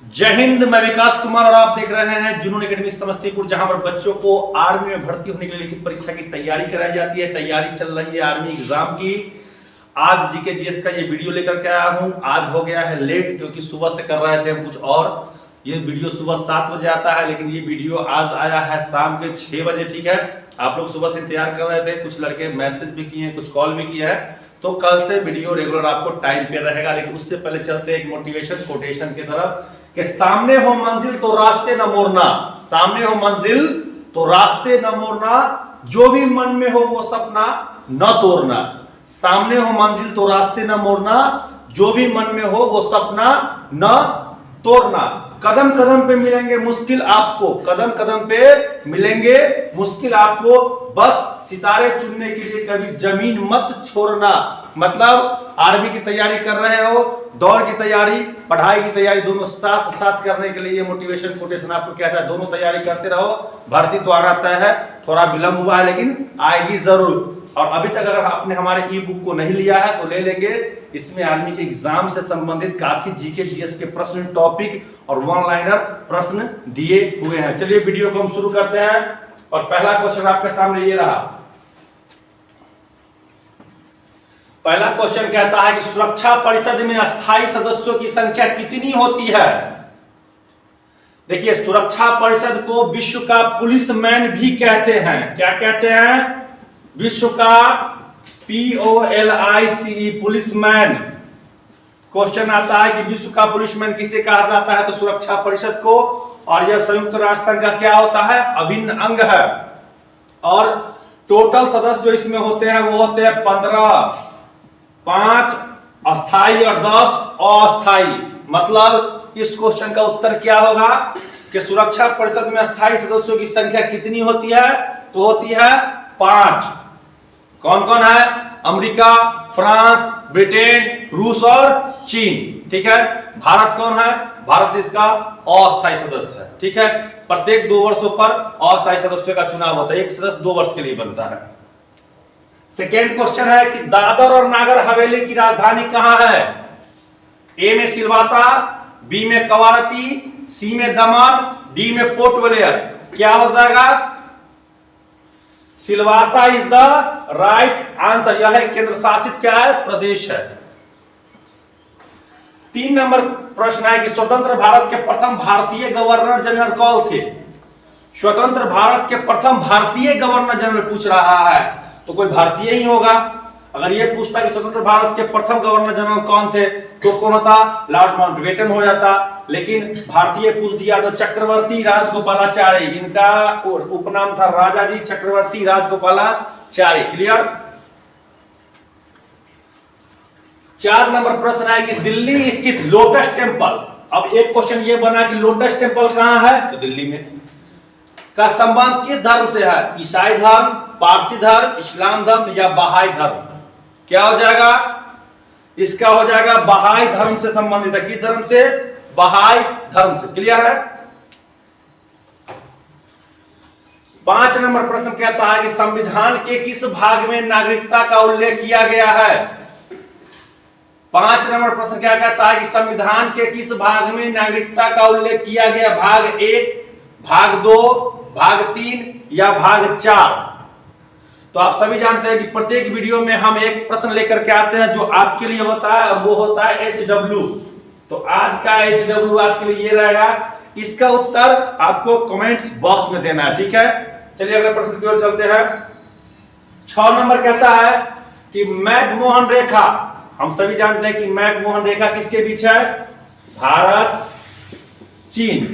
जय हिंद। मैं विकास कुमार और आप देख रहे हैं जुनून एकेडमी समस्तीपुर, जहां पर बच्चों को आर्मी में भर्ती होने के लिए लिखित परीक्षा की तैयारी कराई जाती है। तैयारी चल रही है आर्मी एग्जाम की। आज जीके जीएस का ये वीडियो लेकर के आया हूं। आज हो गया है लेट क्योंकि सुबह से कर रहे थे हम कुछ और। ये वीडियो सुबह 7 बजे आता है, लेकिन ये वीडियो आज आया है शाम के 6 बजे। ठीक है, आप लोग सुबह से इंतजार कर रहे थे, कुछ लड़के मैसेज भी किए हैं, कुछ कॉल भी किया है, तो कल से वीडियो रेगुलर आपको टाइम पे रहेगा। लेकिन उससे पहले चलते एक मोटिवेशन कोटेशन की तरफ कि सामने हो मंजिल तो रास्ते न मोड़ना, सामने हो मंजिल तो रास्ते न मोड़ना, जो भी मन में हो वो सपना न तोड़ना। सामने हो मंजिल तो रास्ते न मोड़ना, जो भी मन में हो वो सपना न तोड़ना। कदम कदम पे मिलेंगे मुश्किल आपको, कदम कदम पे मिलेंगे मुश्किल आपको, बस सितारे चुनने के लिए कभी जमीन मत छोड़ना। मतलब आर्मी की तैयारी कर रहे हो, दौड़ की तैयारी, पढ़ाई की तैयारी, दोनों साथ साथ करने के लिए ये मोटिवेशन कोटेशन आपको कहता है। दोनों तैयारी करते रहो। भर्ती तो आना तय है, थोड़ा विलंब हुआ है लेकिन आएगी जरूर। और अभी तक अगर आपने हमारे ई बुक को नहीं लिया है तो ले लेंगे। इसमें आर्मी के एग्जाम से संबंधित काफी जीके जीएस के प्रश्न, टॉपिक और वन लाइनर प्रश्न दिए हुए हैं। चलिए वीडियो को हम शुरू करते हैं। और पहला क्वेश्चन आपके सामने ये रहा। पहला क्वेश्चन कहता है कि सुरक्षा परिषद में अस्थायी सदस्यों की संख्या कितनी होती है। देखिए, सुरक्षा परिषद को विश्व का पुलिसमैन भी कहते हैं। क्या कहते हैं? विश्व का POLICE, पुलिसमैन। क्वेश्चन आता है कि विश्व का पुलिसमैन किसे कहा जाता है, तो सुरक्षा परिषद को। और यह संयुक्त राष्ट्र संघ का क्या होता है? अभिन्न अंग है। और टोटल सदस्य जो इसमें होते हैं वो होते हैं 15, 5 अस्थाई और 10 अस्थाई। मतलब इस क्वेश्चन का उत्तर क्या होगा कि सुरक्षा परिषद में अस्थाई सदस्यों की संख्या कितनी होती है, तो होती है 5। कौन कौन है? अमेरिका, फ्रांस, ब्रिटेन, रूस और चीन। ठीक है। भारत कौन है? भारत इसका अस्थायी सदस्य है। ठीक है। प्रत्येक 2 वर्षों पर अस्थायी सदस्यों का चुनाव होता है। एक सदस्य 2 वर्ष के लिए बनता है। सेकेंड क्वेश्चन है कि दादर और नागर हवेली की राजधानी कहां है? ए में सिलवासा, बी में कवारती, सी में दमन, डी में पोर्ट ब्लेयर। क्या हो जाएगा? Silvassa is the right answer. यह केंद्र शासित क्या है? प्रदेश है। 3 नंबर प्रश्न है कि स्वतंत्र भारत के प्रथम भारतीय गवर्नर जनरल कौन थे? स्वतंत्र भारत के प्रथम भारतीय गवर्नर जनरल पूछ रहा है, तो कोई भारतीय ही होगा। अगर यह पूछता कि स्वतंत्र भारत के प्रथम गवर्नर जनरल कौन थे, तो कौन होता? लॉर्ड माउंटबेटन हो जाता। लेकिन भारतीय पूछ दिया तो चक्रवर्ती राजगोपालाचारी, इनका उपनाम था राजा जी चक्रवर्ती राजगोपालाचारी। क्लियर। 4 नंबर प्रश्न है कि दिल्ली स्थित लोटस टेम्पल, अब एक क्वेश्चन ये बना कि लोटस टेम्पल कहां है, तो दिल्ली में, का संबंध किस धर्म से है? ईसाई धर्म, पारसी धर्म, इस्लाम धर्म या बहाई धर्म? क्या हो जाएगा? इसका हो जाएगा बहाई धर्म से संबंधित है। किस धर्म से? बहाई धर्म से। क्लियर है। 5 नंबर प्रश्न कहता है कि संविधान के किस भाग में नागरिकता का उल्लेख किया गया है? 5 नंबर प्रश्न क्या कहता है कि संविधान के किस भाग में नागरिकता का उल्लेख किया गया? भाग 1, भाग 2, भाग 3 या भाग 4? तो आप सभी जानते हैं कि प्रत्येक वीडियो में हम एक प्रश्न लेकर के आते हैं जो आपके लिए होता है, और वो होता है HW। तो आज का HW आपके लिए ये रहेगा। इसका उत्तर आपको कमेंट्स बॉक्स में देना है। ठीक है। चलिए अगले प्रश्न की ओर चलते हैं। 6 नंबर कहता है कि मैकमोहन रेखा, हम सभी जानते हैं कि मैकमोहन रेखा किसके बीच है? भारत चीन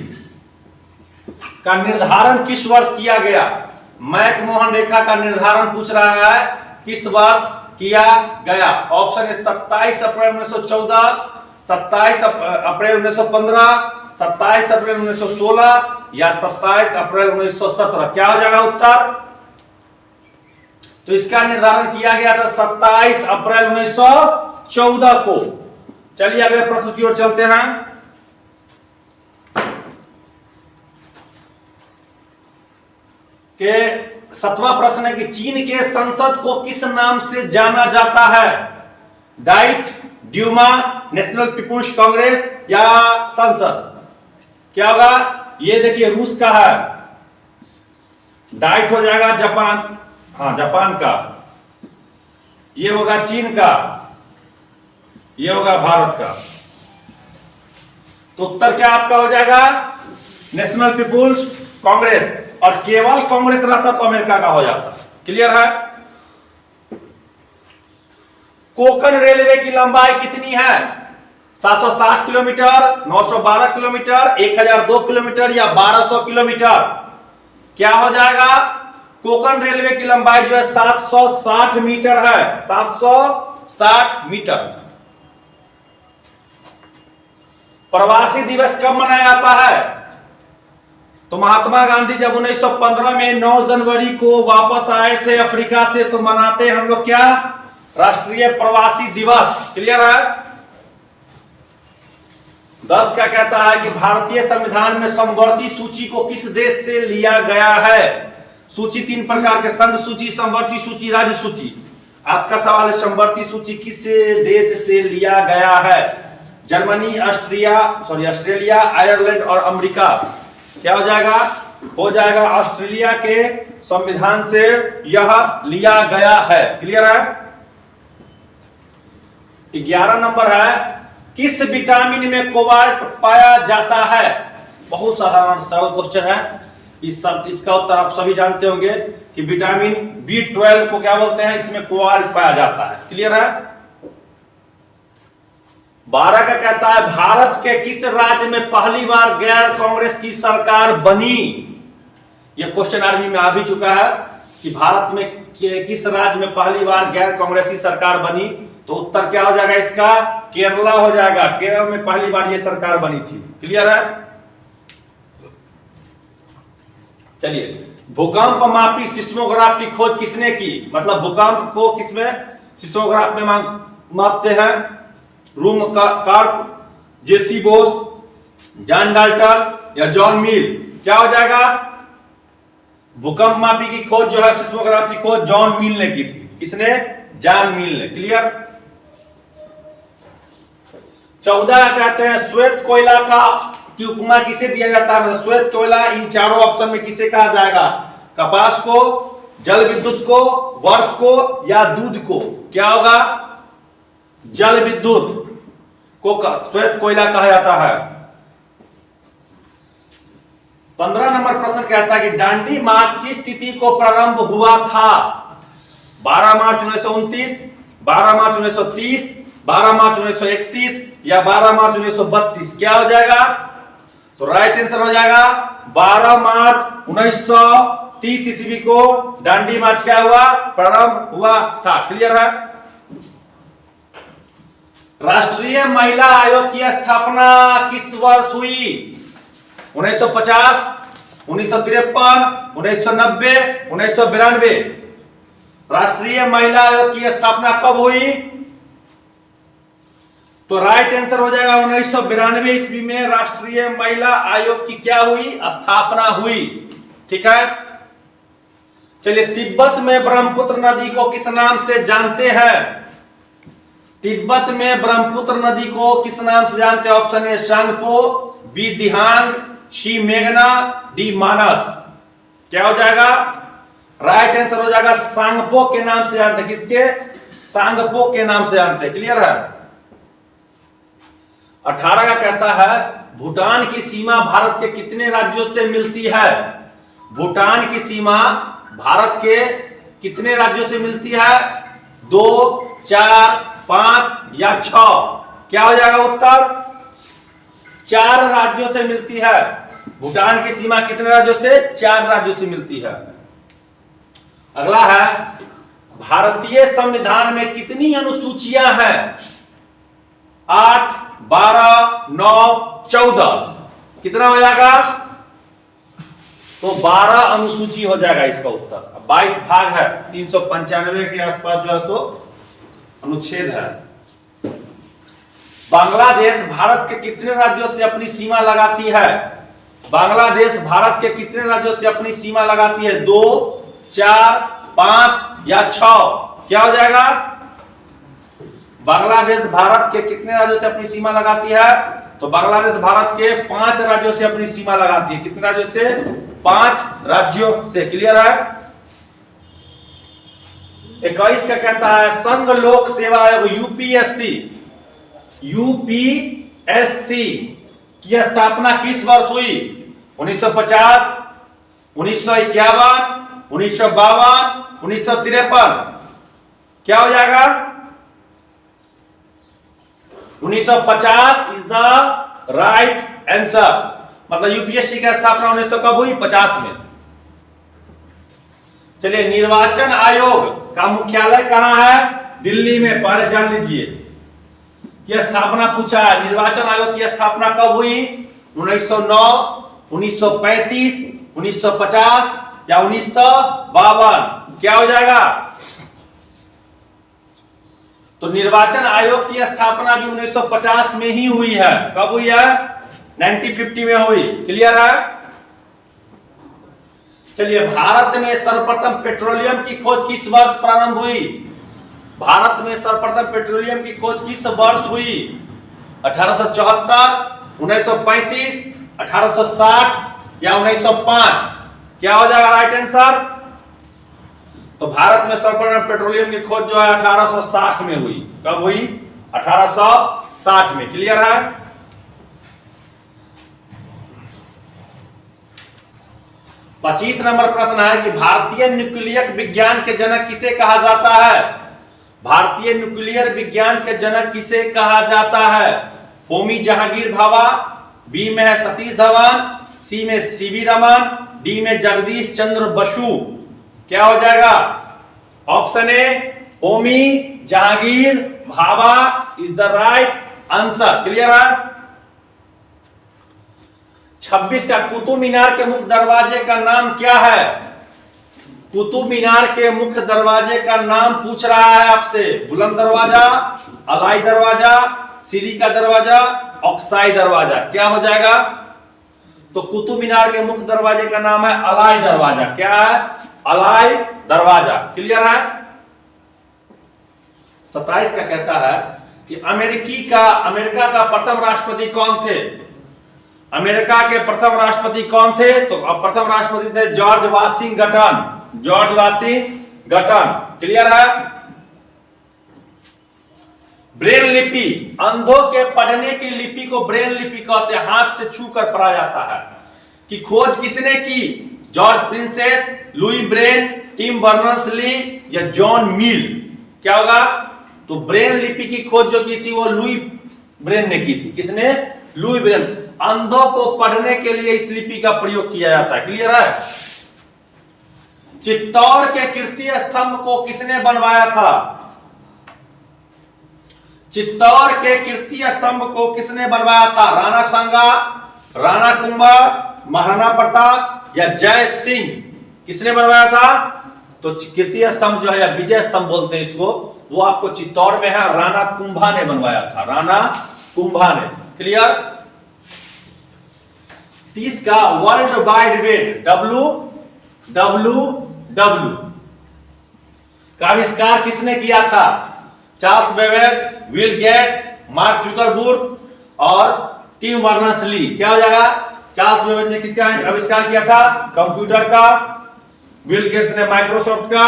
का निर्धारण किस वर्ष किया गया? मैकमोहन रेखा का निर्धारण पूछ रहा है किस वर्ष किया गया? ऑप्शन है 27 अप्रैल 1914, 27 अप्रैल 1915, 27 अप्रैल 1916 या 27 अप्रैल 1917। क्या हो जाएगा उत्तर? तो इसका निर्धारण किया गया था 27 अप्रैल 1914 को। चलिए अगले प्रश्न की ओर चलते हैं। के 7वां प्रश्न है कि चीन के संसद को किस नाम से जाना जाता है? Diet, Duma, National People's Congress या संसद? क्या होगा, ये देखिए रूस का है, डाइट हो जाएगा जापान, हाँ जापान का, ये होगा चीन का, ये होगा भारत का। तो उत्तर क्या आपका हो जाएगा, नेशनल पीपुल्स कांग्रेस, और केवल कांग्रेस रहता तो अमेरिका का हो जाता। क्लियर है। कोंकण रेलवे की लंबाई कितनी है, 760 किलोमीटर, 912 किलोमीटर, 1002 किलोमीटर या 1200 किलोमीटर। क्या हो जाएगा, कोंकण रेलवे की लंबाई जो है 760 मीटर है, 760 मीटर। प्रवासी दिवस कब मनाया जाता है, तो महात्मा गांधी जब 1915 में 9 जनवरी को वापस आए थे अफ्रीका से, तो मनाते हम लोग क्या, राष्ट्रीय प्रवासी दिवस। क्लियर है। 10 क्या कहता है कि भारतीय संविधान में समवर्ती सूची को किस देश से लिया गया है। सूची 3 प्रकार के, संघ सूची, समवर्ती सूची, राज्य सूची। आपका सवाल है समवर्ती सूची किस देश से लिया गया है, जर्मनी, ऑस्ट्रेलिया, आयरलैंड और अमेरिका। क्या हो जाएगा, हो जाएगा ऑस्ट्रेलिया के संविधान से यह लिया गया है। क्लियर है। 11 नंबर है, किस विटामिन में कोबाल्ट पाया जाता है। बहुत साधारण सरल क्वेश्चन है, इसका उत्तर आप सभी जानते होंगे कि विटामिन B12 को क्या बोलते हैं, इसमें कोबाल्ट पाया जाता है। क्लियर है। 12 का कहता है, भारत के किस राज्य में पहली बार गैर कांग्रेस की सरकार बनी। यह क्वेश्चन आर्मी में आ भी चुका है कि भारत में किस राज्य में पहली बार गैर कांग्रेसी सरकार बनी। तो उत्तर क्या हो जाएगा इसका, केरला हो जाएगा। केरल में पहली बार यह सरकार बनी थी। क्लियर है। चलिए, भूकंप मापी सिस्मोग्राफ की खोज किसने की, मतलब भूकंप को किसमें सिस्मोग्राफ में मापते हैं, रूम कार्प, जेसी बोस, जॉन डाल्टन या जॉन मिल। क्या हो जाएगा, भूकंप मापी की खोज जो है, सिस्मोग्राफ की खोज जॉन मिल ने की थी। किसने, जॉन मिल ने। क्लियर। 14 कहते हैं, श्वेत कोयला की उपमा किसे दिया जाता है, मतलब श्वेत कोयला इन चारों ऑप्शन में किसे कहा जाएगा, कपास को, जल विद्युत को, वर्ष को या दूध को। क्या होगा, जल विद्युत को श्वेत कोयला कहा जाता है। 15 नंबर प्रश्न कहता है कि दांडी मार्च किस तिथि को प्रारंभ हुआ था, 12 मार्च 1929, 12 मार्च 1930, 12 मार्च 1931 या 12 मार्च 1932। क्या हो जाएगा, तो राइट आंसर हो जाएगा 12 मार्च 1930 ईस्वी को दांडी मार्च क्या हुआ, प्रारंभ हुआ था। क्लियर है। राष्ट्रीय महिला आयोग की स्थापना किस वर्ष हुई, 1950, 1953, 1990, 1992। राष्ट्रीय महिला आयोग की स्थापना कब हुई, तो राइट आंसर हो जाएगा 1992 ईस्वी में राष्ट्रीय महिला आयोग की क्या हुई, स्थापना हुई। ठीक है। चलिए, तिब्बत में ब्रह्मपुत्र नदी को किस नाम से जानते हैं, तिब्बत में ब्रह्मपुत्र नदी को किस नाम से जानते हैं। ऑप्शन ए सांगपो, बी दिहांग, सी मेघना, डी मानस। क्या हो जाएगा, राइट आंसर हो जाएगा सांगपो के नाम से जानते हैं। किसके, सांगपो के नाम से जानते हैं। क्लियर है। 18 का कहता है, भूटान की सीमा भारत के कितने राज्यों से मिलती है। भूटान की सीमा भारत के कितने राज्यों से मिलती है, 2, 4, 5 या 6। क्या हो जाएगा उत्तर, 4 राज्यों से मिलती है। भूटान की सीमा कितने राज्यों से, 4 राज्यों से मिलती है। अगला है, भारतीय संविधान में कितनी अनुसूचियां हैं, 8, 12, 9, 14। कितना हो जाएगा, तो 12 अनुसूची हो जाएगा इसका उत्तर। 22 भाग है, 395 के आसपास जो है सो अनुच्छेद है। बांग्लादेश भारत के कितने राज्यों से अपनी सीमा लगाती है, बांग्लादेश भारत के कितने राज्यों से अपनी सीमा लगाती है, 2, 4, 5 या 6। क्या हो जाएगा, बांग्लादेश भारत के कितने राज्यों से अपनी सीमा लगाती है, तो बांग्लादेश भारत के 5 राज्यों से अपनी सीमा लगाती है। कितने राज्यों से? 5 राज्यों से। क्लियर है? 21 का कहता है संघ लोक सेवा आयोग यूपीएससी की स्थापना किस वर्ष हुई? 1950, 1951, 1952, 1953। क्या हो जाएगा? 1950 इज द राइट आंसर। मतलब यूपीएससी की स्थापना 1900 कब हुई? 50 में। चलिए, निर्वाचन आयोग का मुख्यालय कहां है? दिल्ली में। पहले जान लीजिए कि स्थापना पूछा है। निर्वाचन आयोग की स्थापना कब हुई? 1909, 1935, 1950 या 1952। क्या हो जाएगा? तो निर्वाचन आयोग की स्थापना भी 1950 में ही हुई है। कब हुई है? 1950 में हुई। क्लियर है? चलिए, भारत में सर्वप्रथम पेट्रोलियम की खोज किस वर्ष प्रारंभ हुई? भारत में सर्वप्रथम पेट्रोलियम की खोज किस वर्ष हुई? 1874, 1935, 1860 या 1905? क्या हो जाएगा राइट आंसर? तो भारत में सर्वप्रथम पेट्रोलियम की खोज जो है 1860 में हुई। कब हुई? 1860 में। क्लियर है? पच्चीस नंबर प्रश्न है कि भारतीय न्यूक्लियर विज्ञान के जनक किसे कहा जाता है? भारतीय न्यूक्लियर विज्ञान के जनक किसे कहा जाता है? होमी जहांगीर भाभा, बी में है सतीश धवन, सी में सीवी रमन, डी में जगदीश चंद्र बसु। क्या हो जाएगा? Option A Homi Jahangir Bhabha is the right answer. Clear है? 26 का कुतुब मीनार के मुख्य दरवाजे का नाम क्या है? कुतुब मीनार के मुख्य दरवाजे का नाम पूछ रहा है आपसे। बुलंद दरवाजा, अलाई दरवाजा, सीढ़ी का दरवाजा, ऑक्साई दरवाजा। क्या हो जाएगा? तो कुतुब मीनार के मुख्य दरवाजे का नाम है अलाई दरवाजा। क्या है? अलाई दरवाजा। क्लियर है? 27 का कहता है कि अमेरिका का प्रथम राष्ट्रपति कौन थे? अमेरिका के प्रथम राष्ट्रपति कौन थे? तो अब प्रथम राष्ट्रपति थे George Washington. George Washington. Clear है? ब्रेल लिपि, अंधों के पढ़ने की लिपि को ब्रेल लिपि कहते हैं। हाथ से छू कर पढ़ा जाता है। कि खोज किसने की? George Princes, Louis Braille, Tim Berners-Lee या जॉन मिल? क्या होगा? तो ब्रेल लिपि की खोज जो की थी वो लुई ब्रेन ने की थी। किसने? Louis Braille. अंधों को पढ़ने के लिए इस लिपि का प्रयोग किया जाता है। क्लियर है? चित्तौड़ के कीर्ति स्तंभ को किसने बनवाया था? चित्तौड़ के कीर्ति स्तंभ को किसने बनवाया था? राणा सांगा, राणा कुंभा, महाराणा प्रताप या जय सिंह? किसने बनवाया था? तो कीर्ति स्तंभ जो है या विजय स्तंभ बोलते हैं इसको, वो आपको चित्तौड़ में है। राणा कुंभा ने बनवाया था। राणा कुंभा ने। क्लियर? 30 का वर्ल्ड वाइड वेब WWW का आविष्कार किसने किया था? Charles Babbage, Bill Gates, Mark Zuckerberg और टिम बर्नर्स-ली। क्या हो जाएगा? चार्ल्स बेबेज ने किसका आविष्कार किया था? कंप्यूटर का। विल गेट्स ने माइक्रोसॉफ्ट का,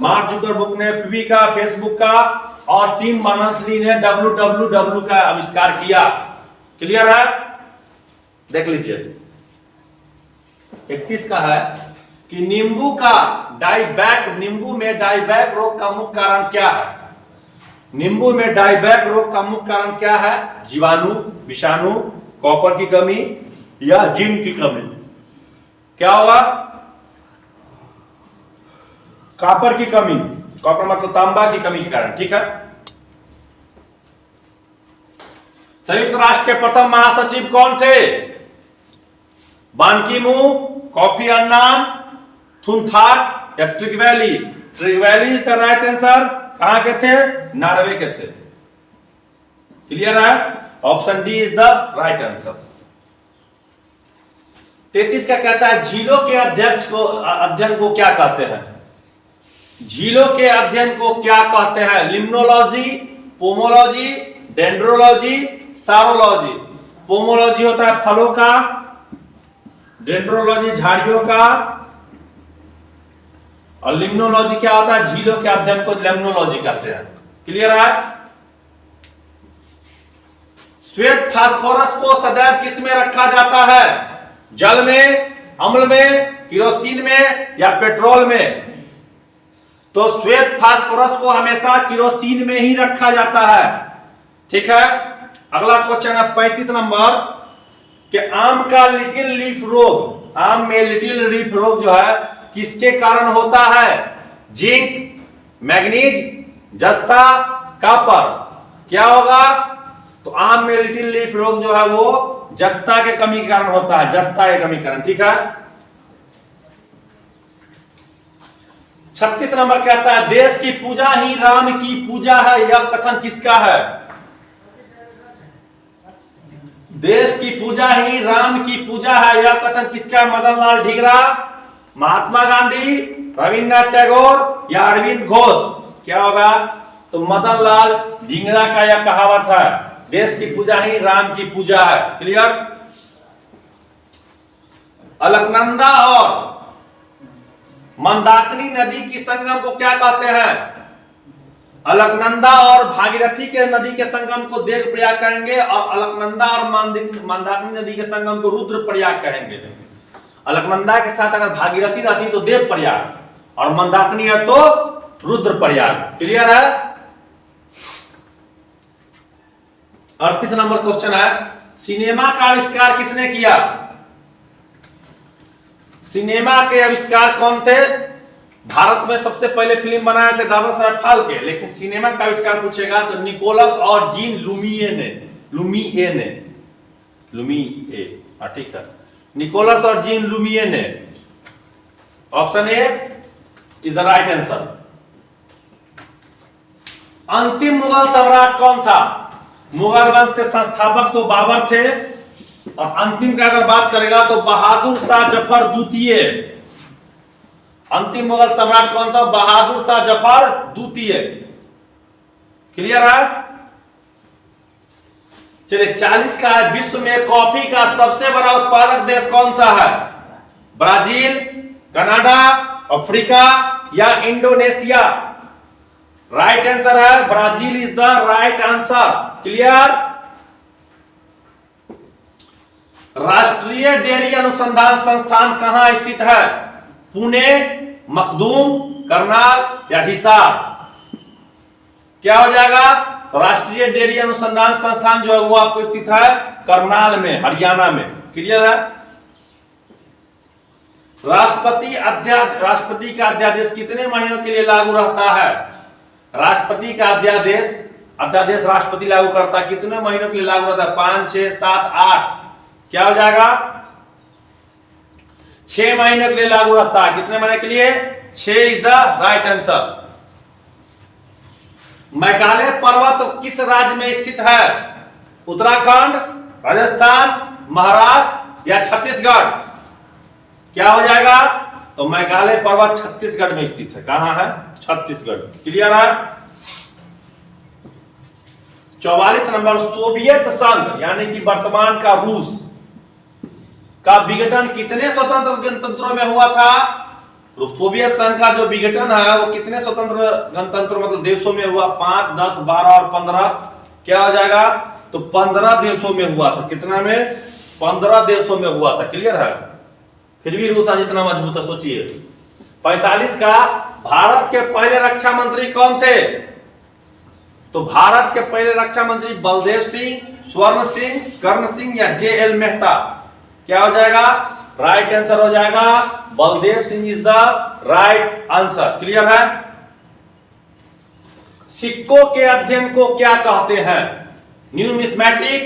मार्क जुकरबर्ग ने FB का, फेसबुक का और टिम बर्नर्स-ली ने WWW का आविष्कार किया। क्लियर है? देख लीजिए। 31 का है कि नींबू में डाइबैक रोग का मुख्य कारण क्या है? नींबू में डाइबैक रोग का मुख्य कारण क्या है? जीवाणु, विषाणु, कॉपर की कमी या जिंक की कमी? क्या होगा? कॉपर की कमी। कॉपर मतलब तांबा की कमी के कारण। ठीक है? संयुक्त राष्ट्र के प्रथम महासचिव कौन थे? बान की मून, कोफी अन्नान, थुनथाट या ट्रिगवैली? ट्रिगवैली इज द राइट आंसर। कहां के थे? नॉर्वे के थे। क्लियर है? Option D is the right answer. 33 का कहता है झीलों के अध्ययन को क्या कहते हैं? झीलों के अध्ययन को क्या कहते हैं? Limnology, pomology, dendrology, saurology? Pomology होता है फलों का, डेंड्रोलॉजी झाड़ियों का, और लिम्नोलॉजी क्या होता है, झीलों के अध्ययन को लेम्नोलॉजी कहते हैं। क्लियर है? श्वेत फास्फोरस को सदैव किस में रखा जाता है? जल में, अम्ल में, किरोसिन में या पेट्रोल में? तो श्वेत फास्फोरस को हमेशा किरोसिन में ही रखा जाता है। ठीक है। अगला क्वेश्चन है 35 नंबर कि आम का लिटिल लीफ रोग, आम में लिटिल लीफ रोग जो है किसके कारण होता है? जिंक, मैग्नीज, जस्ता, कॉपर। क्या होगा? तो आम में लिटिल लीफ रोग जो है वो जस्ता के कमी के कारण होता है, जस्ता के कमी के कारण। ठीक है। 36 नंबर कहता है देश की पूजा ही राम की पूजा है, यह कथन किसका है? देश की पूजा ही राम की पूजा है, यह कथन किसका है? मदन लाल ढींगरा, महात्मा गांधी, रविन्द्रनाथ टैगोर या अरविंद घोष? क्या होगा? तो मदन लाल ढींगरा का यह कहावत है, देश की पूजा ही राम की पूजा है। क्लियर? अलकनंदा और मंदाकिनी नदी की संगम को क्या कहते हैं? अलकनंदा और भागीरथी के नदी के संगम को देवप्रयाग कहेंगे, और अलकनंदा और मंदाकिनी नदी के संगम को रुद्रप्रयाग कहेंगे। अलकनंदा के साथ अगर भागीरथी रहती तो देवप्रयाग, और मंदाकिनी है तो रुद्रप्रयाग। क्लियर है? 38 नंबर क्वेश्चन है सिनेमा का आविष्कार किसने किया? सिनेमा के आविष्कार कौन थे? भारत में सबसे पहले फिल्म बनाए थे दादा साहब फाल्के, लेकिन सिनेमा का आविष्कार पूछेगा तो निकोलस और जीन लुमिए ने। ठीक है, निकोलस और जीन लुमिए ने। Option A is the right answer. अंतिम मुगल सम्राट कौन था? मुगल वंश के संस्थापक तो बाबर थे, और अंतिम का अगर बात करेगा तो बहादुर शाह जफर द्वितीय। अंतिम मुगल सम्राट कौन था? बहादुर शाह जफर द्वितीय। क्लियर है? चलिए 40 का है विश्व में कॉफी का सबसे बड़ा उत्पादक देश कौन सा है? ब्राजील, कनाडा, अफ्रीका या इंडोनेशिया? राइट आंसर है Brazil is the right answer. Clear? राष्ट्रीय डेयरी अनुसंधान संस्थान कहां स्थित है? पुणे, मखदूम, करनाल या हिसार? क्या हो जाएगा? राष्ट्रीय डेयरी अनुसंधान संस्थान जो है वो आपको स्थित है करनाल में, हरियाणा में। क्लियर है? राष्ट्रपति का अध्यादेश कितने महीनों के लिए लागू रहता है? राष्ट्रपति का अध्यादेश राष्ट्रपति लागू करता है, कितने महीनों के लिए लागू रहता है? 5, 6, 7, 8? क्या हो जाएगा? 6 महीने के लिए लागू रहता है। कितने महीने के लिए? 6 is the right answer. Macaulay पर्वत किस राज्य में स्थित है? उत्तराखंड, राजस्थान, महाराष्ट्र या छत्तीसगढ़? क्या हो जाएगा? तो मैकाले पर्वत छत्तीसगढ़ में स्थित है। कहां है? छत्तीसगढ़। क्लियर है? 44 नंबर सोवियत संघ यानी कि वर्तमान का रूस का विघटन कितने स्वतंत्र गणतंत्रों में हुआ था? तो सोवियत संघ का जो विघटन है वो कितने स्वतंत्र गणतंत्र मतलब देशों में हुआ? 5, 10, 12 और 15? क्या हो जाएगा? तो 15 देशों में हुआ था। कितना में? 15 देशों में हुआ था। क्लियर है? फिर भी रूस आज इतना मजबूत है, सोचिए। 45 का भारत के पहले रक्षा मंत्री कौन थे? तो भारत के पहले रक्षा मंत्री बलदेव सिंह, स्वर्ण सिंह, कर्ण सिंह या जे.एल. मेहता? क्या हो जाएगा? राइट आंसर हो जाएगा Baldev Singh is the right answer. Clear है? सिक्कों के अध्ययन को क्या कहते हैं? न्यूमिस्मैटिक,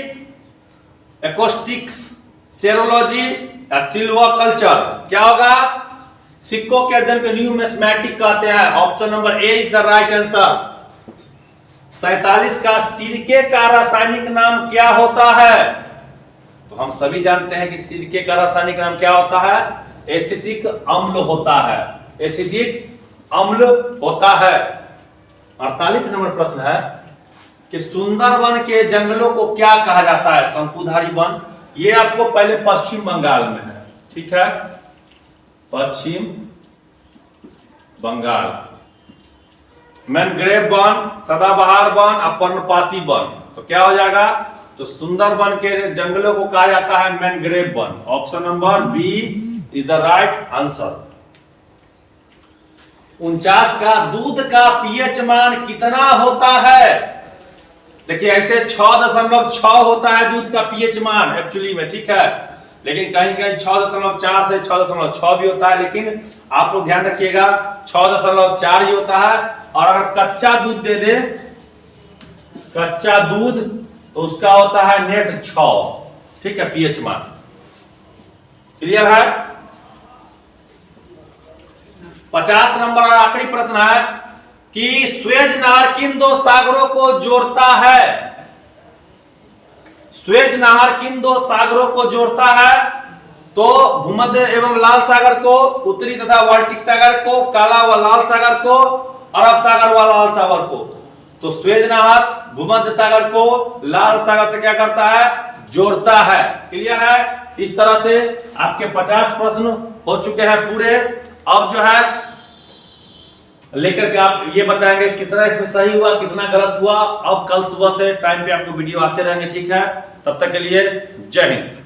एक्रोस्टिक्स, सेरोलॉजी या सिल्वर कल्चर? क्या होगा? सिक्कों के अध्ययन को न्यूमिस्मैटिक कहते हैं। Option number A is the right answer. 47 का सिरके का रासायनिक नाम क्या होता है? तो हम सभी जानते हैं कि सिरके का रासायनिक नाम क्या होता है? एसिटिक अम्ल होता है। एसिटिक अम्ल होता है। 48 नंबर प्रश्न है कि सुंदरबन के जंगलों को क्या कहा जाता है? शंकुधारी वन। ये आपको पहले पश्चिम बंगाल में है, ठीक है, पश्चिम बंगाल। मैनग्रेव वन, सदाबहार वन और पर्णपाती वन। तो क्या हो जाएगा? तो सुंदरबन के जंगलों को कहा जाता है मैनग्रेव वन। Option number B is the right answer. 49 का दूध का पीएच मान कितना होता है? देखिए ऐसे 6.6 होता है दूध का पीएच मान एक्चुअली में, ठीक है, लेकिन कहीं कहीं 6.4 से 6.6 भी होता है, लेकिन आप लोग ध्यान रखिएगा 6.4 ही होता है। और अगर कच्चा दूध दे दे, कच्चा दूध, तो उसका होता है नेट 6, ठीक है, पीएच मान। क्लियर है? 50 नंबर और आखिरी प्रश्न है कि स्वेज नहर किन दो सागरों को जोड़ता है? स्वेज नहर किन दो सागरों को जोड़ता है? तो भूमध्य एवं लाल सागर को, उत्तरी तथा बाल्टिक सागर को, काला व लाल सागर को, अरब सागर व लाल सागर को। तो स्वेज नहर भूमध्य सागर को लाल सागर से क्या करता है? जोड़ता है। क्लियर है? इस तरह से आपके 50 प्रश्न हो चुके हैं पूरे। अब जो है लेकर के आप ये बताएंगे कितना इसमें सही हुआ, कितना गलत हुआ। अब कल सुबह से टाइम पे आपको वीडियो आते रहेंगे, ठीक है। तब तक के लिए जय हिंद।